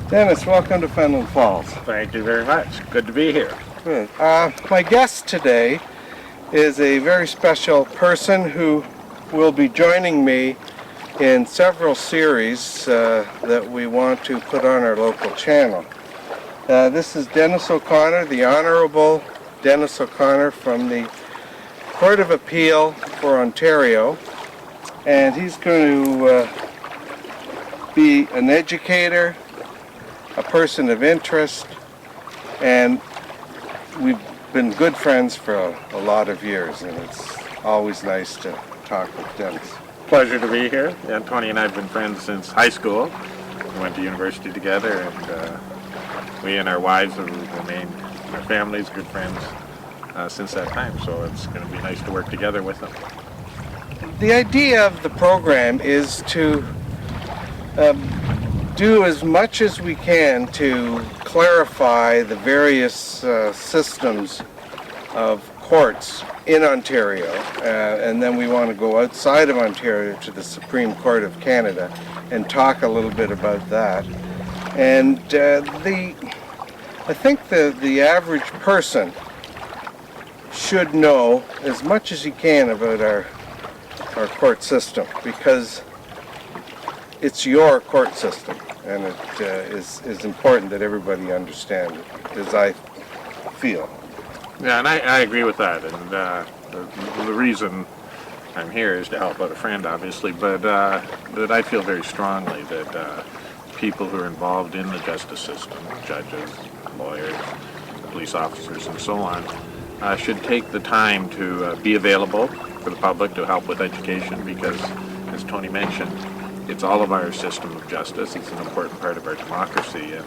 Dennis, welcome to Fenelon Falls. Thank you very much. Good to be here. Good. My guest today is a very special person who will be joining me in several series that we want to put on our local channel. This is Dennis O'Connor, the Honorable Dennis O'Connor from the Court of Appeal for Ontario, and he's going to be an educator, a person of interest, and we've been good friends for a lot of years, and it's always nice to talk with Dennis. Pleasure to be here. Yeah, Tony and I have been friends since high school. We went to university together, and we and our wives have remained, our families, good friends since that time, so it's going to be nice to work together with them. The idea of the program is to do as much as we can to clarify the various systems of courts in Ontario, and then we want to go outside of Ontario to the Supreme Court of Canada and talk a little bit about that. And I think the average person should know as much as he can about our court system, because it's your court system, and it is important that everybody understand it, as I feel. Yeah, and I agree with that, and the reason I'm here is to help out a friend, obviously, but that I feel very strongly that people who are involved in the justice system, judges, lawyers, police officers, and so on, should take the time to be available for the public to help with education, because, as Tony mentioned, it's all of our system of justice. It's an important part of our democracy, and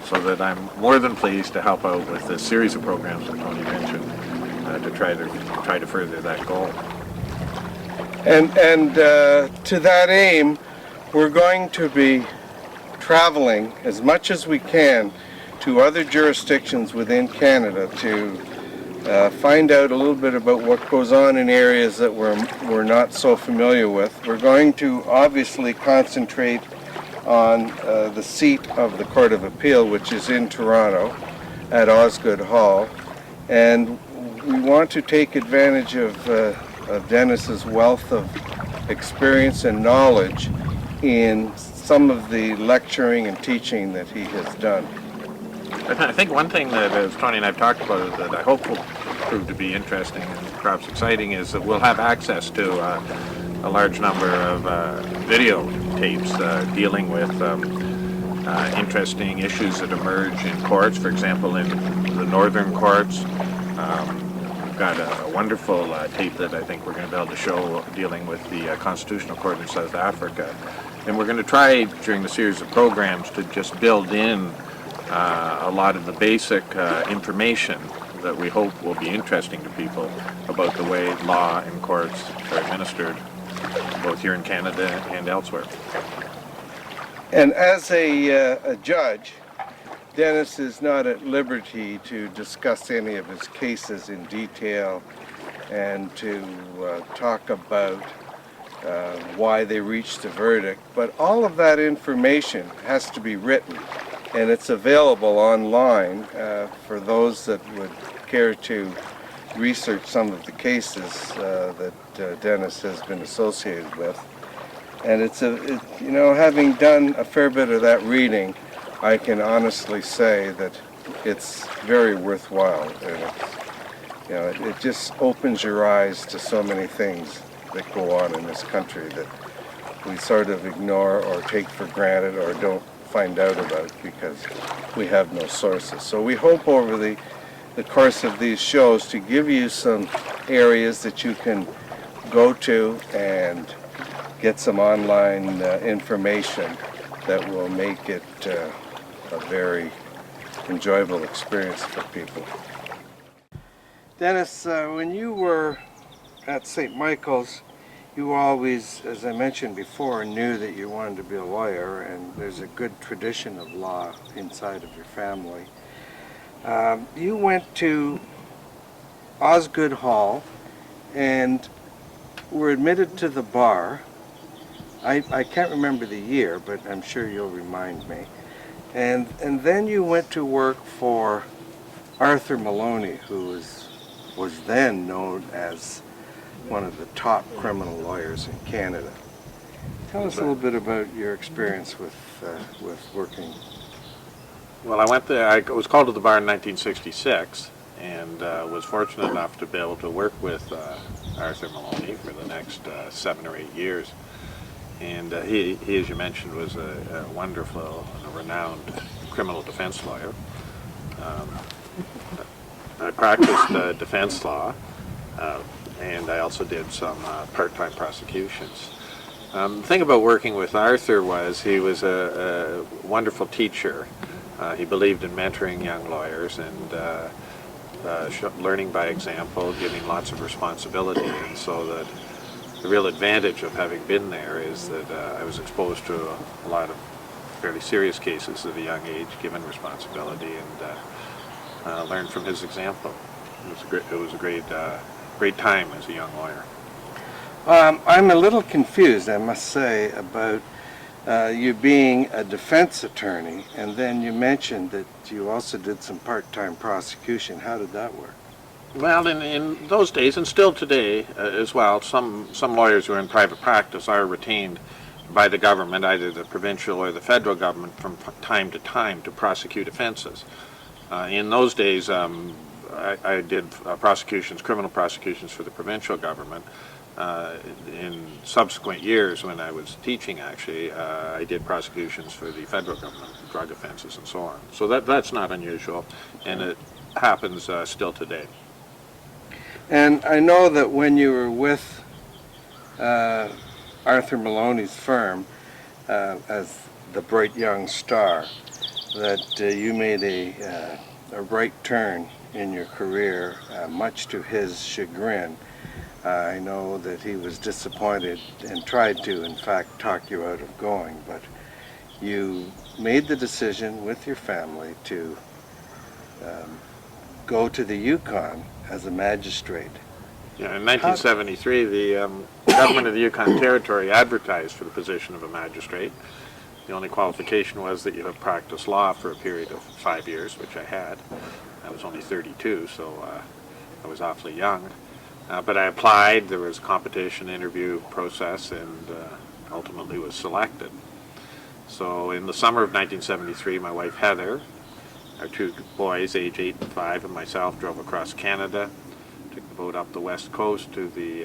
so that I'm more than pleased to help out with this series of programs that Tony mentioned to try to further that goal. And to that aim, we're going to be traveling as much as we can to other jurisdictions within Canada to find out a little bit about what goes on in areas that we're not so familiar with. We're going to obviously concentrate on the seat of the Court of Appeal, which is in Toronto at Osgoode Hall, and we want to take advantage of Dennis's wealth of experience and knowledge in some of the lecturing and teaching that he has done. I think one thing that, as Tony and I have talked about, that I hope will prove to be interesting and perhaps exciting, is that we'll have access to a large number of video tapes dealing with interesting issues that emerge in courts. For example, in the northern courts, we've got a wonderful tape that I think we're going to be able to show dealing with the Constitutional Court in South Africa. And we're going to try, during the series of programs, to just build in a lot of the basic information that we hope will be interesting to people about the way law and courts are administered, both here in Canada and elsewhere. And as a judge, Dennis is not at liberty to discuss any of his cases in detail and to talk about why they reached the verdict, but all of that information has to be written, and it's available online for those that would care to research some of the cases that Dennis has been associated with. And having done a fair bit of that reading, I can honestly say that it's very worthwhile. And it just opens your eyes to so many things that go on in this country that we sort of ignore or take for granted or don't find out about because we have no sources. So we hope over the course of these shows to give you some areas that you can go to and get some online information that will make it a very enjoyable experience for people. Dennis, when you were at St. Michael's, you always, as I mentioned before, knew that you wanted to be a lawyer, and there's a good tradition of law inside of your family. You went to Osgoode Hall and were admitted to the bar. I can't remember the year, but I'm sure you'll remind me. And then you went to work for Arthur Maloney, who was then known as one of the top criminal lawyers in Canada. Tell us a little bit about your experience with working. Well, I went there. I was called to the bar in 1966, and was fortunate enough to be able to work with Arthur Maloney for the next 7 or 8 years. And he, as you mentioned, was a wonderful, renowned criminal defense lawyer. I practiced defense law, and I also did some part-time prosecutions. The thing about working with Arthur was he was a wonderful teacher. He believed in mentoring young lawyers and learning by example, giving lots of responsibility, and so that the real advantage of having been there is that I was exposed to a lot of fairly serious cases at a young age, given responsibility, and learned from his example. It was a great time as a young lawyer. I'm a little confused, I must say, about you being a defense attorney, and then you mentioned that you also did some part-time prosecution. How did that work? Well, in those days, and still today as well, some lawyers who are in private practice are retained by the government, either the provincial or the federal government, from time to time to prosecute offenses. In those days, I did criminal prosecutions for the provincial government. In subsequent years, when I was teaching, actually, I did prosecutions for the federal government, drug offenses and so on. So that's not unusual, and it happens still today. And I know that when you were with Arthur Maloney's firm as the bright young star, that you made a right turn in your career, much to his chagrin. I know that he was disappointed and tried to, in fact, talk you out of going, but you made the decision with your family to go to the Yukon as a magistrate. Yeah, in 1973, the government of the Yukon Territory advertised for the position of a magistrate. The only qualification was that you have practiced law for a period of 5 years, which I had. I was only 32, so I was awfully young. But I applied, there was a competition interview process, and ultimately was selected. So in the summer of 1973, my wife Heather, our 2 boys, age 8 and 5, and myself drove across Canada, took the boat up the west coast to the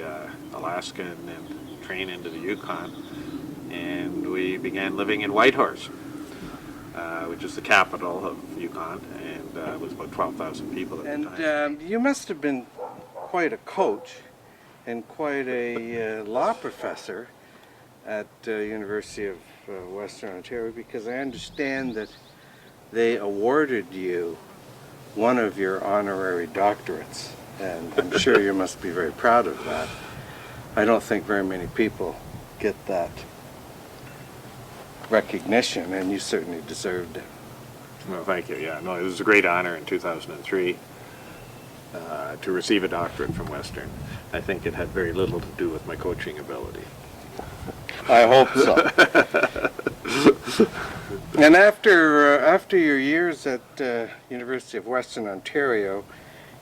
Alaska, and then train into the Yukon. And we began living in Whitehorse, which is the capital of Yukon, and it was about 12,000 people at the time. And you must have been quite a coach and quite a law professor at University of Western Ontario, because I understand that they awarded you one of your honorary doctorates, and I'm sure you must be very proud of that. I don't think very many people get that recognition, and you certainly deserved it. Well, thank you. Yeah, no, it was a great honor in 2003 to receive a doctorate from Western. I think it had very little to do with my coaching ability. I hope so. And after your years at University of Western Ontario,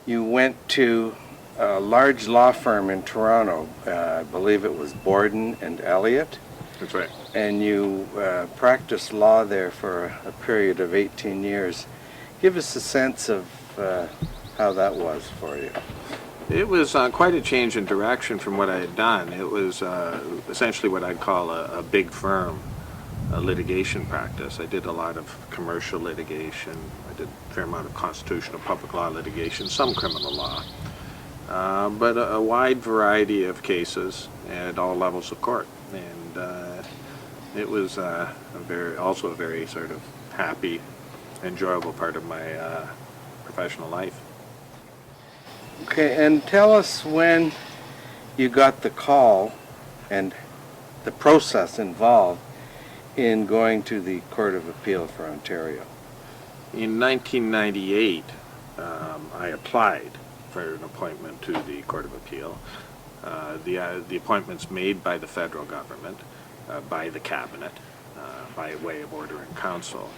you went to a large law firm in Toronto. I believe it was Borden and Elliott. That's right. And you practiced law there for a period of 18 years. Give us a sense of how that was for you. It was quite a change in direction from what I had done. It was essentially what I'd call a big firm litigation practice. I did a lot of commercial litigation. I did a fair amount of constitutional public law litigation, some criminal law, but a wide variety of cases at all levels of court. And it was also a very sort of happy, enjoyable part of my professional life. Okay, and tell us when you got the call and the process involved in going to the Court of Appeal for Ontario. In 1998, I applied for an appointment to the Court of Appeal. The appointment's made by the federal government, by the cabinet, by way of order in council.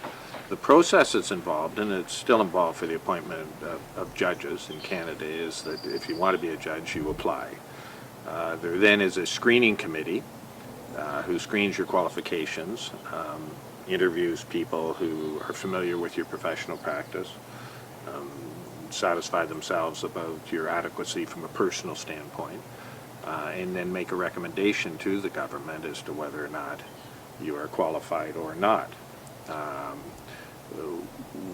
The process that's involved, and it's still involved for the appointment of judges in Canada, is that if you want to be a judge, you apply. There then is a screening committee who screens your qualifications, interviews people who are familiar with your professional practice, satisfy themselves about your adequacy from a personal standpoint, and then make a recommendation to the government as to whether or not you are qualified or not.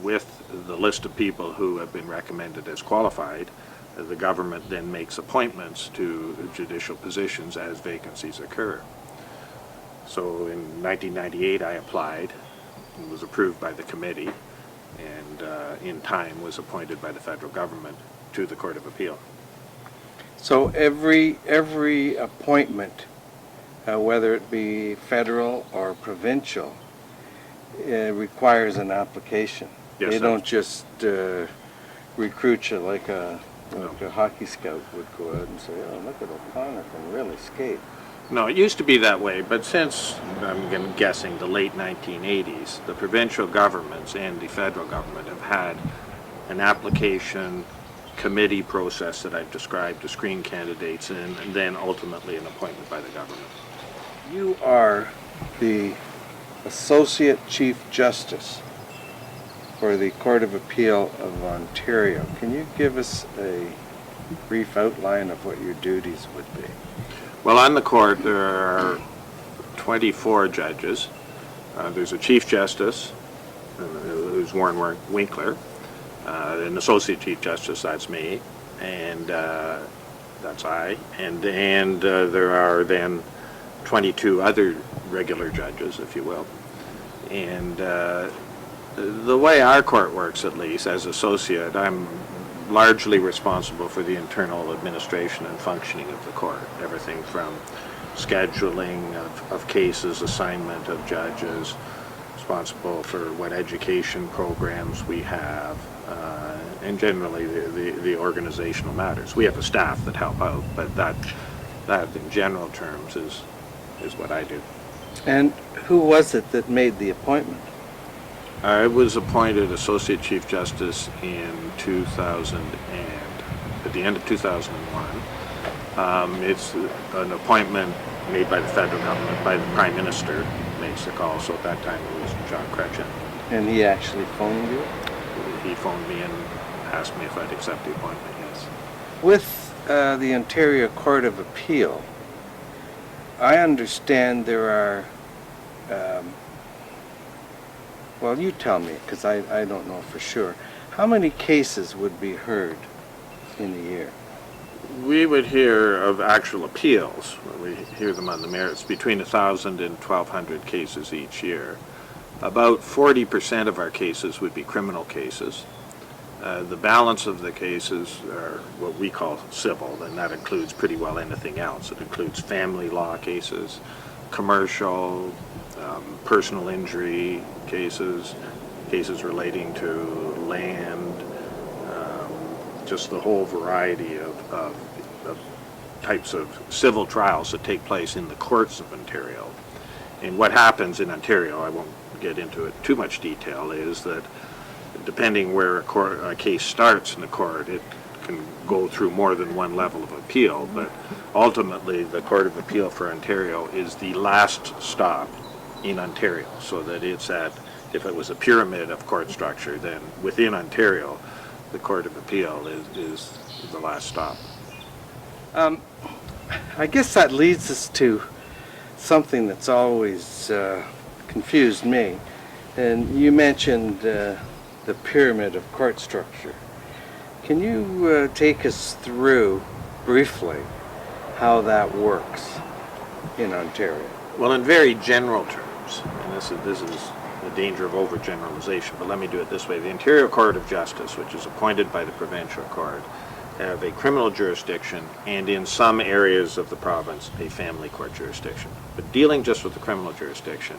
With the list of people who have been recommended as qualified, the government then makes appointments to judicial positions as vacancies occur. So in 1998 I applied and was approved by the committee, and in time was appointed by the federal government to the Court of Appeal. So every appointment, whether it be federal or provincial, requires an application. Yes, They that's- don't just recruit you like a hockey scout would go out and say, "Oh, look at O'Connor can really skate." No, it used to be that way, but since, I'm guessing, the late 1980s, the provincial governments and the federal government have had an application committee process that I've described to screen candidates in, and then ultimately an appointment by the government. You are the Associate Chief Justice for the Court of Appeal of Ontario. Can you give us a brief outline of what your duties would be? Well, on the court, there are 24 judges. There's a Chief Justice, who's Warren Winkler, an Associate Chief Justice, that's me, and that's I, and there are then 22 other regular judges, if you will. And the way our court works, at least, as associate, I'm largely responsible for the internal administration and functioning of the court. Everything from scheduling of cases, assignment of judges, responsible for what education programs we have, and generally the organizational matters. We have a staff that help out, but that in general terms is what I do. And who was it that made the appointment? I was appointed Associate Chief Justice in at the end of 2001. It's an appointment made by the federal government, by the Prime Minister makes the call, so at that time it was John Chrétien. And he actually phoned you? He phoned me and asked me if I'd accept the appointment, yes. With the Ontario Court of Appeal, I understand there are, well, you tell me, because I don't know for sure. How many cases would be heard in a year? We would hear of actual appeals. We hear them on the merits, between 1,000 and 1,200 cases each year. About 40% of our cases would be criminal cases. The balance of the cases are what we call civil, and that includes pretty well anything else. It includes family law cases, commercial, personal injury cases, cases relating to land, just the whole variety of types of civil trials that take place in the courts of Ontario. And what happens in Ontario, I won't get into it too much detail, is that depending where a case starts in the court, it can go through more than one level of appeal, but ultimately the Court of Appeal for Ontario is the last stop in Ontario, so that it's if it was a pyramid of court structure, then within Ontario, the Court of Appeal is the last stop. I guess that leads us to something that's always confused me. And you mentioned the pyramid of court structure. Can you take us through briefly how that works in Ontario? Well, in very general terms, and this is the danger of overgeneralization, but let me do it this way. The Ontario Court of Justice, which is appointed by the provincial court, have a criminal jurisdiction and in some areas of the province a family court jurisdiction. But dealing just with the criminal jurisdiction,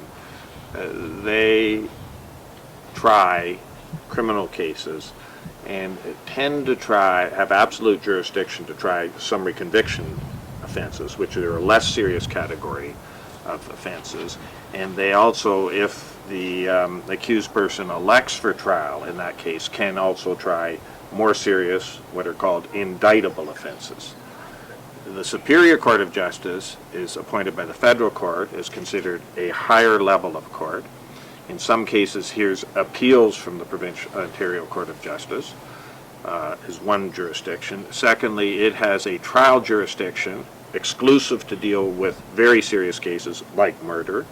they try criminal cases and tend to have absolute jurisdiction to try summary conviction offenses, which are a less serious category of offenses. And they also, if the accused person elects for trial in that case, can also try more serious, what are called indictable offenses. The Superior Court of Justice is appointed by the federal court, is considered a higher level of court. In some cases, here's appeals from the provincial Ontario Court of Justice, is one jurisdiction. Secondly, it has a trial jurisdiction exclusive to deal with very serious cases like murder,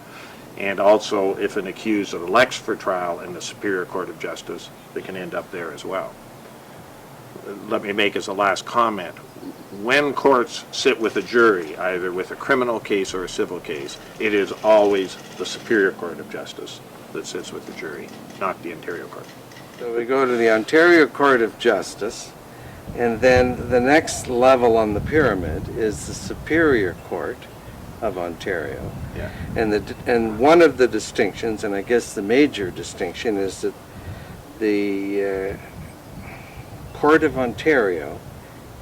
and also if an accused elects for trial in the Superior Court of Justice, they can end up there as well. Let me make as a last comment, when courts sit with a jury, either with a criminal case or a civil case, it is always the Superior Court of Justice that sits with the jury, not the Ontario Court. So we go to the Ontario Court of Justice, and then the next level on the pyramid is the Superior Court of Ontario. Yeah. And one of the distinctions, and I guess the major distinction, is that the Court of Ontario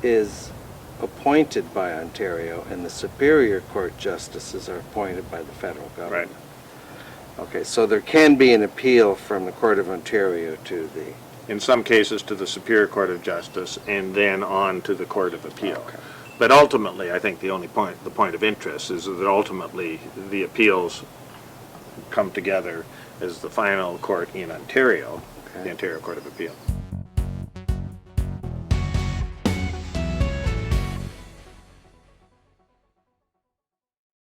is appointed by Ontario, and the Superior Court justices are appointed by the federal government. Right. Okay, so there can be an appeal from the Court of Ontario to the... In some cases to the Superior Court of Justice, and then on to the Court of Appeal. Okay. But ultimately, I think the point of interest is that ultimately the appeals come together as the final court in Ontario, Okay. the Ontario Court of Appeal.